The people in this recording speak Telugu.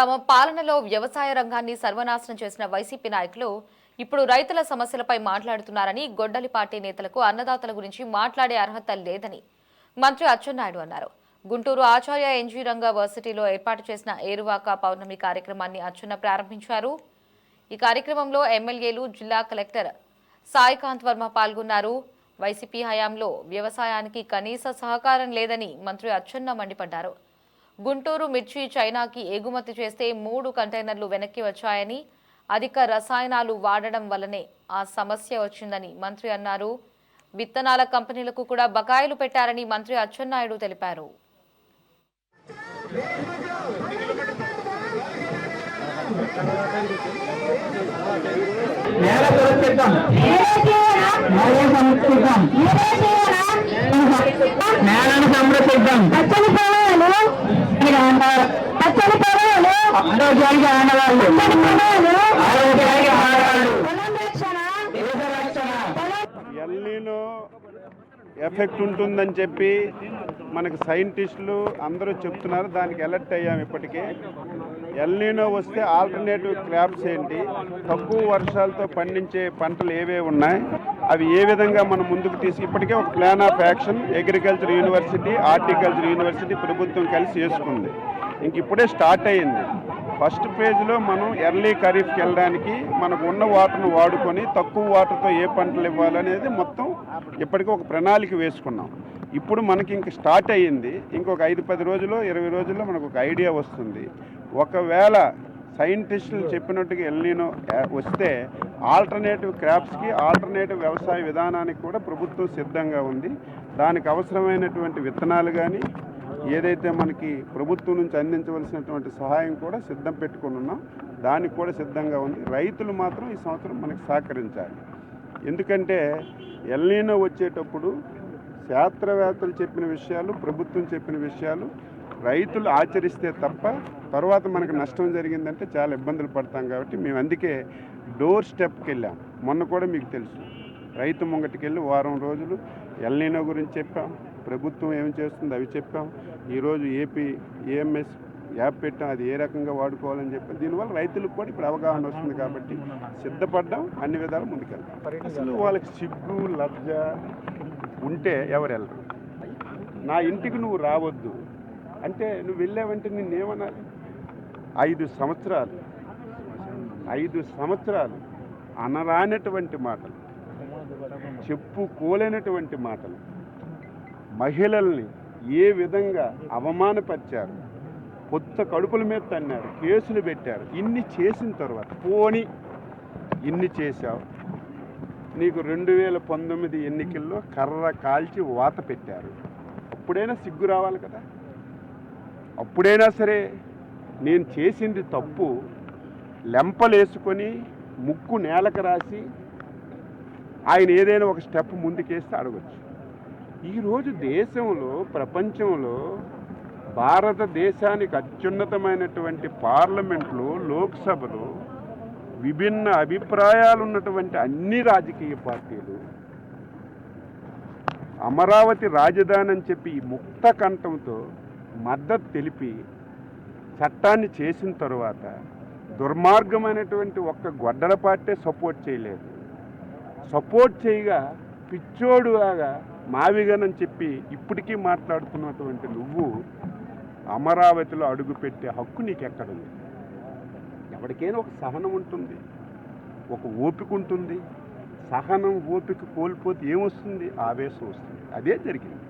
తమ పాలనలో వ్యవసాయ రంగాన్ని సర్వనాశనం చేసిన వైసీపీ నాయకులు ఇప్పుడు రైతుల సమస్యలపై మాట్లాడుతున్నారని, గొడ్డలి పార్టీ నేతలకు అన్నదాతల గురించి మాట్లాడే అర్హత లేదని మంత్రి అచ్చెన్నాయుడు అన్నారు. గుంటూరు ఆచార్య ఎన్జీ రంగ వర్సిటీలో ఏర్పాటు చేసిన ఏరువాక పౌర్ణమి కార్యక్రమాన్ని అచ్చెన్న ప్రారంభించారు. ఈ కార్యక్రమంలో ఎమ్మెల్యేలు, జిల్లా కలెక్టర్ సాయికాంత్ వర్మ పాల్గొన్నారు. వైసీపీ హయాంలో వ్యవసాయానికి కనీస సహకారం లేదని మంత్రి అచ్చెన్న మండిపడ్డారు. గుంటూరు మిర్చి చైనాకి ఎగుమతి చేస్తే 3 కంటైనర్లు వెనక్కి వచ్చాయని, అధిక రసాయనాలు వాడడం వల్లనే ఆ సమస్య వచ్చిందని మంత్రి అన్నారు. విత్తనాల కంపెనీలకు కూడా బకాయిలు పెట్టారని మంత్రి అచ్చెన్నాయుడు తెలిపారు. ఎల్నినో ఎఫెక్ట్ ఉంటుందని చెప్పి మనకు సైంటిస్టులు అందరూ చెప్తున్నారు. దానికి అలర్ట్ అయ్యాం. ఇప్పటికే ఎల్నినో వస్తే ఆల్టర్నేటివ్ క్రాప్స్ ఏంటి, తక్కువ వర్షాలతో పండించే పంటలు ఏవే ఉన్నాయి, అవి ఏ విధంగా మనం ముందుకు ఇప్పటికే ఒక plan of action agriculture university, horticulture university ప్రభుత్వం కలిసి చేసుకుంది. ఇంక ఇప్పుడే స్టార్ట్ అయ్యింది. ఫస్ట్ ఫేజ్లో మనం ఎర్లీ ఖరీఫ్కి వెళ్ళడానికి మనకు ఉన్న వాటర్ను వాడుకొని తక్కువ వాటర్తో ఏ పంటలు ఇవ్వాలనేది మొత్తం ఇప్పటికీ ఒక ప్రణాళిక వేసుకున్నాం. ఇప్పుడు మనకి ఇంక స్టార్ట్ అయ్యింది. ఇంకొక 5-10 రోజుల్లో 20 రోజుల్లో మనకు ఒక ఐడియా వస్తుంది. ఒకవేళ సైంటిస్టులు చెప్పినట్టుగా ఎల్నినో వస్తే ఆల్టర్నేటివ్ క్రాప్స్కి, ఆల్టర్నేటివ్ వ్యవసాయ విధానానికి కూడా ప్రభుత్వం సిద్ధంగా ఉంది. దానికి అవసరమైనటువంటి విత్తనాలు కానీ, ఏదైతే మనకి ప్రభుత్వం నుంచి అందించవలసినటువంటి సహాయం కూడా సిద్ధం పెట్టుకుని ఉన్నాం. దానికి కూడా సిద్ధంగా ఉంది. రైతులు మాత్రం ఈ సంవత్సరం మనకి సహకరించాలి. ఎందుకంటే ఎల్నినో వచ్చేటప్పుడు శాస్త్రవేత్తలు చెప్పిన విషయాలు, ప్రభుత్వం చెప్పిన విషయాలు రైతులు ఆచరిస్తే తప్ప తర్వాత మనకు నష్టం జరిగిందంటే చాలా ఇబ్బందులు పడతాం. కాబట్టి మేము అందుకే డోర్ స్టెప్కి వెళ్ళాం. మొన్న కూడా మీకు తెలుసు, రైతు ముంగటికి వెళ్ళి వారం రోజులు ఎల్నినో గురించి చెప్పాం, ప్రభుత్వం ఏం చేస్తుంది అవి చెప్పాం. ఈరోజు ఏపీ ఏఎంఎస్ యాప్ పెట్టాం, అది ఏ రకంగా వాడుకోవాలని చెప్పి దీనివల్ల రైతులకు కూడా ఇప్పుడు అవగాహన వస్తుంది. కాబట్టి సిద్ధపడ్డాం, అన్ని విధాలు ముందుకెళ్తాం. అసలు వాళ్ళకి సిగ్గు లజ్జ ఉంటే ఎవరు వెళ్ళరు. నా ఇంటికి నువ్వు రావద్దు అంటే నువ్వు వెళ్ళావంటే నిన్నేమనాలి? 5 సంవత్సరాలు అనరానటువంటి మాటలు, చెప్పుకోలేనటువంటి మాటలు, మహిళల్ని ఏ విధంగా అవమానపరిచారు, కొత్త కడుపుల మీద తన్నారు, కేసులు పెట్టారు. ఇన్ని చేసిన తర్వాత పోని ఇన్ని చేశావు, నీకు 2019 ఎన్నికల్లో కర్ర కాల్చి వాత పెట్టారు. అప్పుడైనా సిగ్గు రావాలి కదా. అప్పుడైనా సరే నేను చేసింది తప్పు లెంపలేసుకొని ముక్కు నేలకు రాసి ఆయన ఏదైనా ఒక స్టెప్ ముందుకేస్తే అడగచ్చు. ఈరోజు దేశంలో, ప్రపంచంలో భారతదేశానికి అత్యున్నతమైనటువంటి పార్లమెంట్లో, లోక్సభలో విభిన్న అభిప్రాయాలు ఉన్నటువంటి అన్ని రాజకీయ పార్టీలు అమరావతి రాజధాని అని చెప్పి ముక్త కంఠంతో మద్దతు తెలిపి చట్టాన్ని చేసిన తర్వాత దుర్మార్గమైనటువంటి ఒక్క గొడ్డల పార్టీ సపోర్ట్ చేయలేదు. సపోర్ట్ చేయగా పిచ్చోడులాగా మావిగనని చెప్పి ఇప్పటికీ మాట్లాడుతున్నటువంటి నువ్వు అమరావతిలో అడుగుపెట్టే హక్కు నీకు ఎక్కడుంది? ఎవరికైనా ఒక సహనం ఉంటుంది, ఒక ఓపిక ఉంటుంది. సహనం, ఓపిక కోల్పోతే ఏమొస్తుంది? ఆవేశం వస్తుంది. అదే జరిగింది.